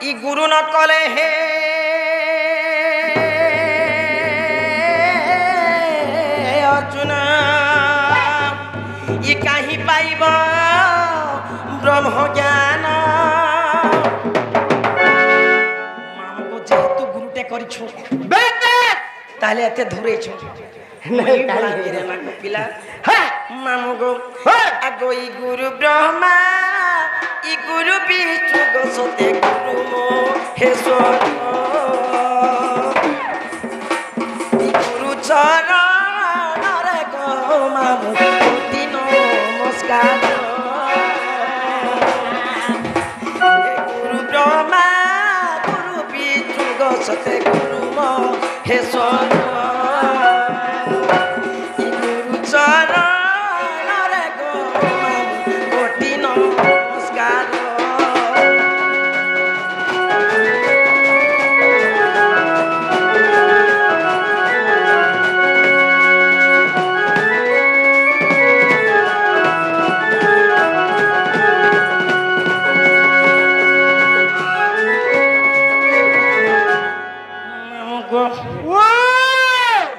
इ गुरु न कले हे अर्जुन इ कहीं पाइब ब्रह्म ज्ञान मामको जेहेतु गुरुटे करिछु ताले एते धुरेछु नहीं रे ना पिला मामको आगो इ गुरु ब्रह्मा इ गुरु विष्णु गोसते गुरु महेश्वर इ गुरु चरण रे गो मामु कोटि नमस्कार ए गुरु ब्रह्मा गुरु विष्णु गोसते गुरु महेश्वर इ गुरु चरण रे गो मामु कोटि नमस्कार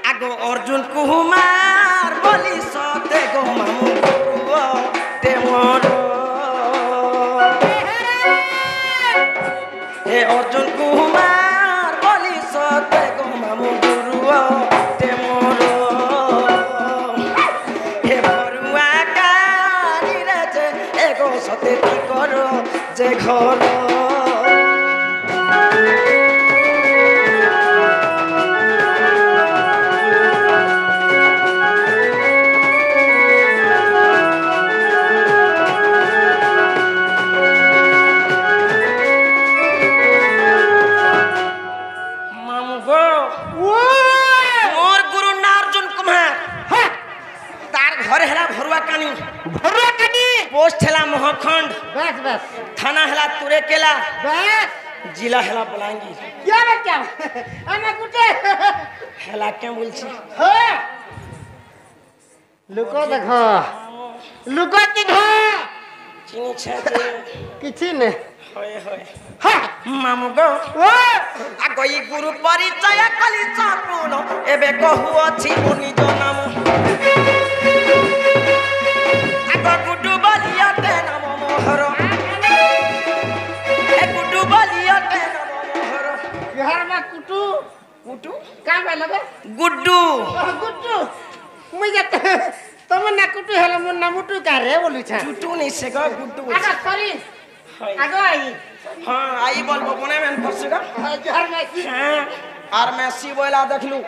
आगो अर्जुन कुमार बोली सते गो मामु गुरु ते मोर हे अर्जुन कुमार बोली सते गो मामु गुरु ते मोर हे बरुआ कानी रे जे एगो सते करो जे घर पोस्ट हेला महाखंड बस बस थाना हेला तुरेकेला बस जिला हेला बलांगीर क्या बच्चा आना कुटे हेला क्या बोलছি लुको देखो लुको की धो চিনি ছেছে किछि ने হয় হয় মামু গো আগো ই গুরু পরিচয় কলি চাপুন এবে কহু ଅଛି মো নিজ নাম আগো গুডু বলিয়াতে নাম মোহর এ গুডু বলিয়াতে নাম মোহর बिहार में कुटू গুডু का भाई लगे गुड्डू कुटू मुई जत तुम ना कुटू हेलो मन ना मुटू का रे बोलू छा गुड्डू नहीं से गो गुड्डू आगा सॉरी आगो आई हां आई बोलबो कोने में परसेगा बिहार में हां और मैं सी बोला देखलू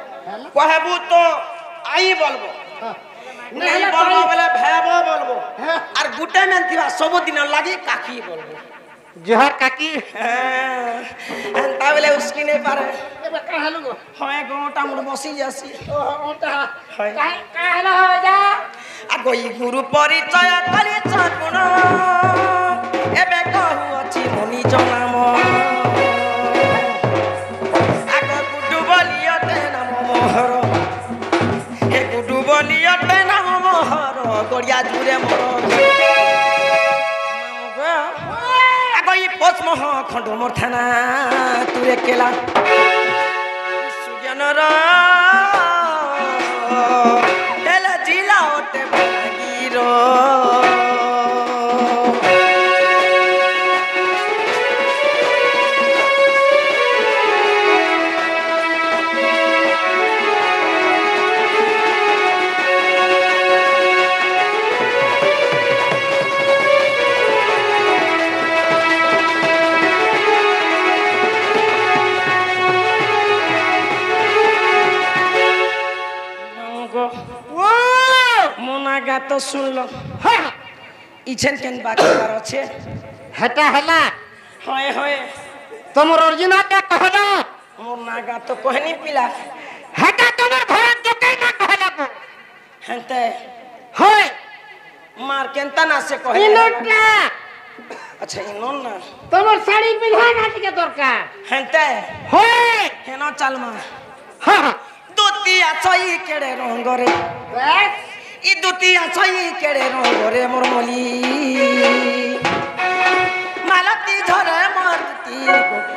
कहबू तो आई बोलबो नहीं बोलबो बोले भेबो बोलबो और गुटे में थिबा सब दिन लागी काकी बोलबो जोहर काकी एंता बोले उसकी नहीं पारे ए का हेलो गो होए गोटा मुड़ बसी जासी ओ ओटा हाय का हेलो हो जा आगो ई गुरु परिचय कली चापुन एबे कहू अछि मुनि जनाम आगो गुडु बलियते नाम मोहर हे गुडु बलियते नाम मोहर गड़िया जुरे मोर आगो ई पचमह खंड मोर थाना तुरे केला सुजनर एला जिला ओटे बलांगीर मोनागा तो सुन लो इछन केन बाकी बार छे हटा हला होय होय तुम अर्जुना का कहला मोनागा तो कहनी पिला हटा तुम घर के कहना कहला को हंते होय मार केनता ना से कहले इनोटा अच्छा इनोन ना तुम साड़ी पिलहा नाट के दरकार हंते होय हेनो चल मा हां दुतिया छई केड़े रंग रे बस इ दुतिया छई केड़े रंग रे मोर मोली मालती झरे मरती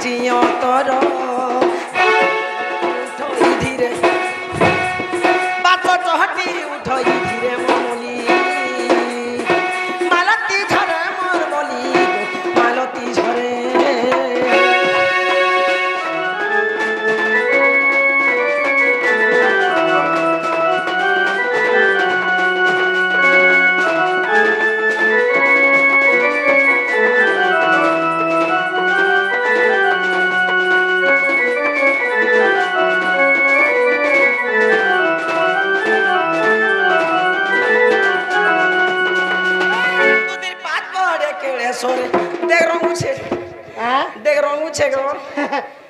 ଲାଗୁଛି ଅତର ଉଠଇ ଧୀରେ ବାତ ଚହଟି ଉଠଇ ଧୀରେ ମଲି ମାଲତୀ ଝରେ ମୋର ବଲି ମାଲତୀ ଝରେ सोरे देख रंगू छे হ্যাঁ देख रंगू छे गो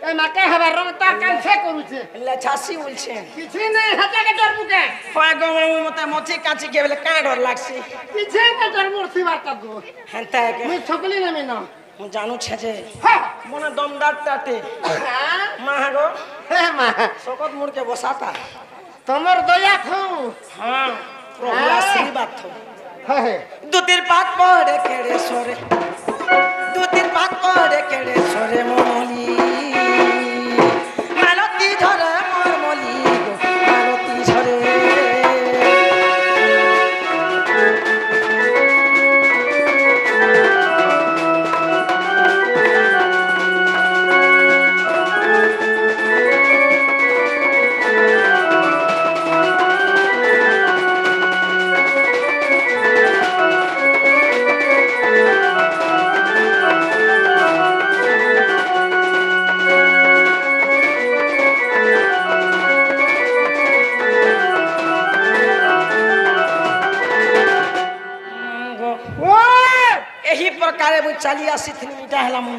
এই মাকে হবার রং তা কানছে করুছে लछासी बोल छे কিছু নেই হাতাকে ডরবুকে होय गो मते मथि काची के बेले का डर लागसी কিছু না ডরবুরছি বাতা গো हंता के মুই সকলি নামি না मु जानू छे जे হ্যাঁ मोना दमदार टाटे मां गो হে মা सकत मुड़ के बसाता তোমার দয়া থু हां प्रभु आशीर्वाद थो হ্যাঁ दो तीन पात पड़े केड़े सोरे दो तीन पात पड़े केड़े सोरे मोली मालती झरे मोर मोली मालती झरे यही प्रकार मु चली आसी थी इटा हला मु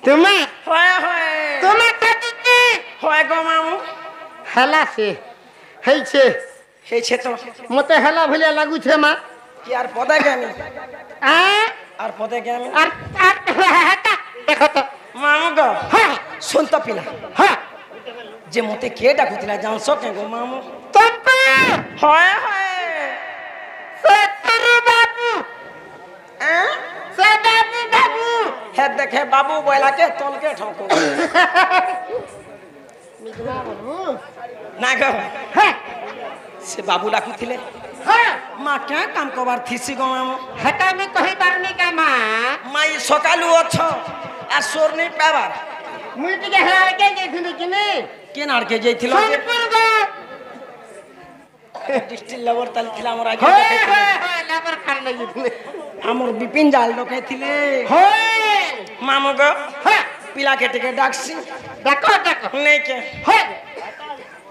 তুমি होय होय তুমি কাটিতে होय गो मामू হেলাছে হেইছে हे छे तो মতে হেলা ভলিয়া লাগুছে মা यार पदे गेमी আ और पदे गेमी আর দেখো তো मामू गो হ্যাঁ सुन तो पिला হ্যাঁ जे मते के डाकुतिला जान सके गो मामू তপে होय होय সতরু বাবু हैं সদাবু বাবু हे देखे बाबू बोला के तोल के ठोको মিজমা বাবু ना गो হ্যাঁ से बाबू डाकुतिले হ্যাঁ मां क्या काम करबार थीसी गो मामू হেটা আমি কহি পারনি কা মা माई सकालू अछ आ सोर नहीं पाबार মুই টিকে হেলাকে যাইছিলি কিনি के नाड़ के जइथिलो जे সোনপুর গো डिस्ट्रिक्ट लेवल तल थिला हमर आगे হয় डके হয় হয় লাবার খান লাগিছিলি हमर बिपिन जाल डके थिले হয় मामू गो হ্যাঁ पिला के टिके डाकसी দেখো দেখো नहीं के হয়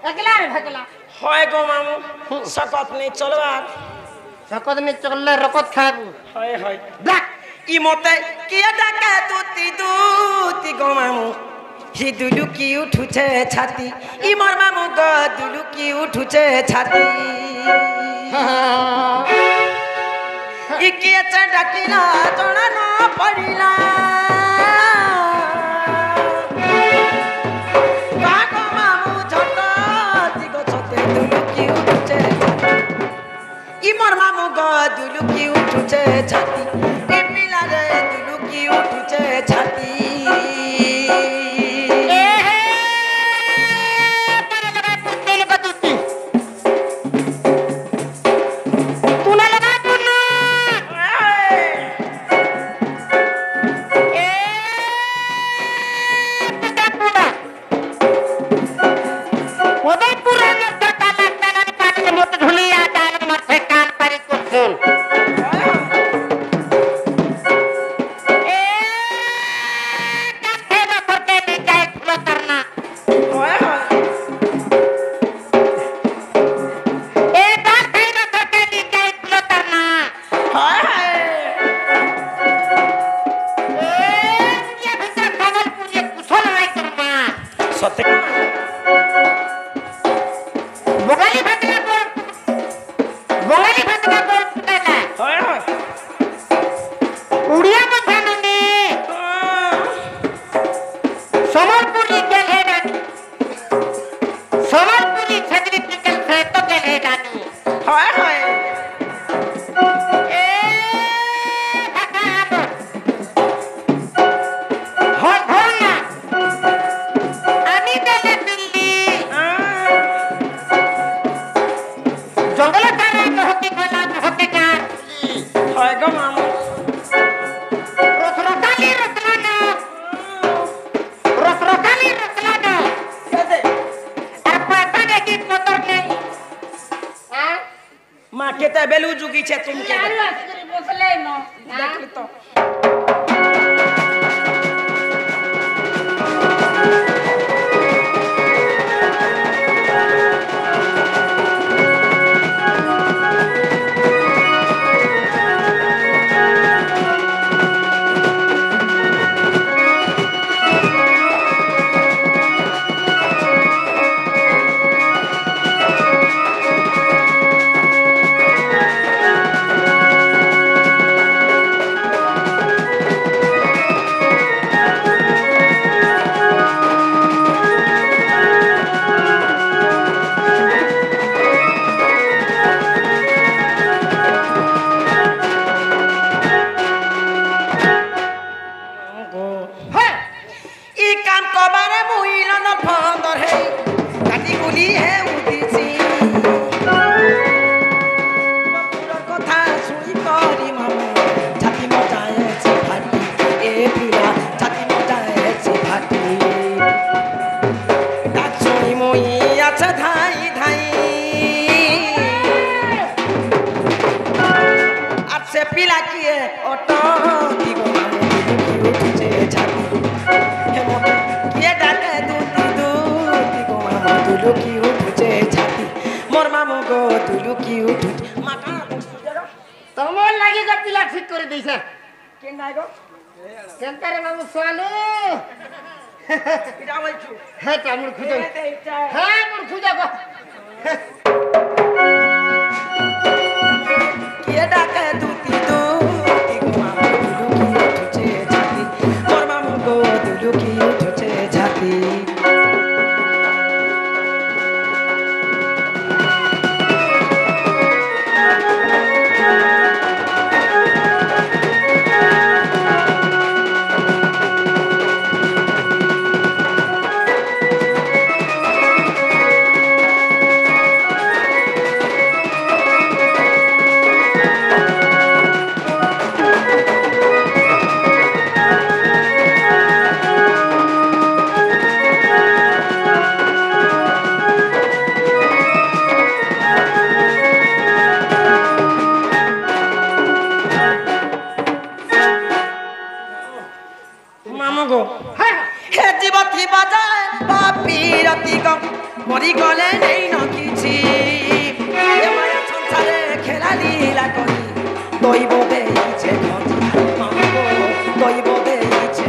একলা রে ভাগলা होय गो मामू सकत नहीं चलबार সকত নি চললে রকত খাবু होय होय দেখ ई मोते किया डाका दूती गो मामू ही दुलु की उठुछे छाती ई मोर मामू गो दुलु की उठुछे छाती ई के च डाकिला जना न पड़िला काको मामू झटा दिगो छते दुलु की उठुछे ई मोर मामू गो दुलु की उठुछे छाती ए पिला रे दुलु की उठुछे छाती এ হে তোরে লাগা পুতেল কতুতি তুনা লাগা তুনা এ পুতা পুনা ওদের পুরানো টাকা লাগতালার পাটে মত ধুলিয়া ডাল মাথে কান পারি করছুন এ কাছে বছরতে নিকায় ফুলো করনা এ কাছে বছরতে নিকায় ফুলো করনা এ মুজিয়া ভিতর খবর পুরিয়ে কুশল নাই করমা सत्य বগালি ভাতনা কর পুতালা होय होय উড়িয়া কথা ননি সমরপুরি গেল হে রানী সমরপুরি ছত্রি টিকল সে তো গেল হে রানী होय होय এ ভাতা আব হল হল না বেলু জুগিছে তুমকে আরে আজকে বসলে না দেখলি তো তোমার লাগি গো পিলা ঠিক করে দিছে কেন নাই গো সেন্টারে বাবু সোয়ালু এটা বলছো হ্যাঁ তামুর খুঁজো হ্যাঁ মুর খুঁজো গো কে ডাকে দুতি দুতি গো মামু দুলু কি উঠছে ছাতি মোর মামু গো দুলু কি উঠছে ছাতি মরি গলে নেই ন কিছু মায়া সংসারে খেলা লীলা করি দৈব দেইছে খঞ্জি দৈব দেইছে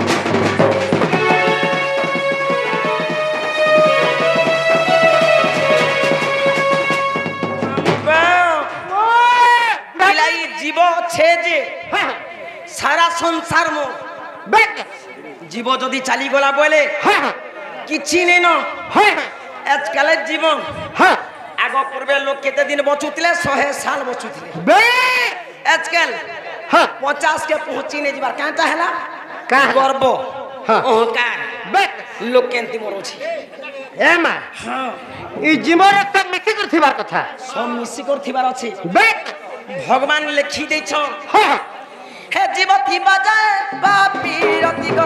জীব ছে যে সারা সংসার মো জীব যদি চালি গলা বলে କିଛି ନେଇନ ଆଜକାଲ ଜୀବନ ଆଗ ପୂର୍ବେ ଲୋକ କେତେ ଦିନ ବଞ୍ଚୁଥିଲେ 100 ସାଲ ବଞ୍ଚୁଥିଲେ ଆଜକାଲ 50 କେ ପହଞ୍ଚି ନେଇ ଯିବାର କାଁଟା ହେଲା ଗର୍ବ ଅହଙ୍କାର ଲୋକ କେମିତି ମରୁଛି ଏ ମା ଇ ଜୀବନ ତ ମିଶି କରିଥିବାର କଥା ସବ ମିଶି କରିଥିବାର ଅଛି ଭଗବାନ ଲେଖି ଦେଇଛ হে জীব থিবা যায় বাপি রতি গো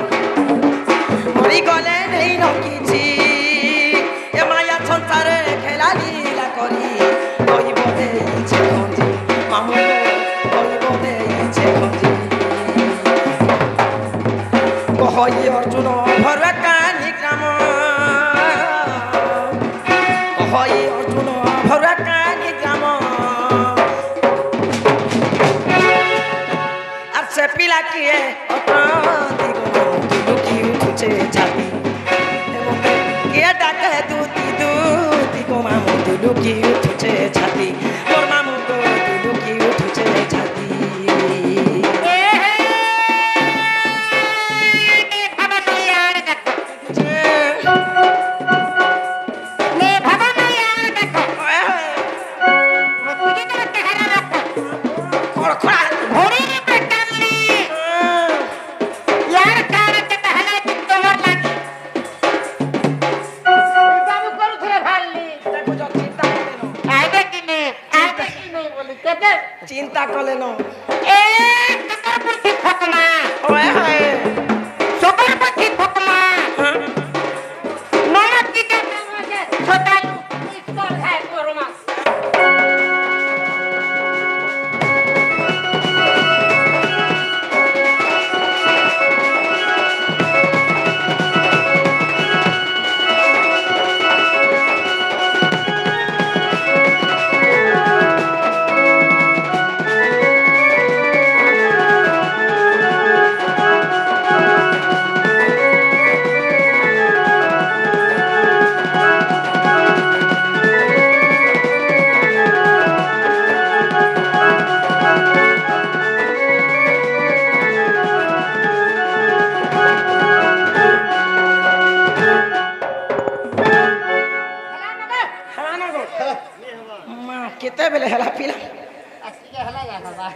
মরি গলে নেই ন কিছু এ মায়া সংসারে খেলা লীলা করি দৈব দেইছে খঞ্জি মামু দৈব দেইছে খঞ্জি কহই অর্জুন ভরে কানি গ্রাম কহই অর্জুন ভরে কানি গ্রাম আর সে পিলা কিয়ে অপ্রান্তি লুকি উঠছে ছাতি কে ডাকে দুতি দুতি গো মামু লুকি উঠছে ছাতি মোর মামু গো লুকি উঠছে ছাতি চিন্তা করলে ন ନା ଗୋ ମା କେତେବେଳେ ହେଲା ପିଲା ଆସିକି ହେଲା ଯା ବାବା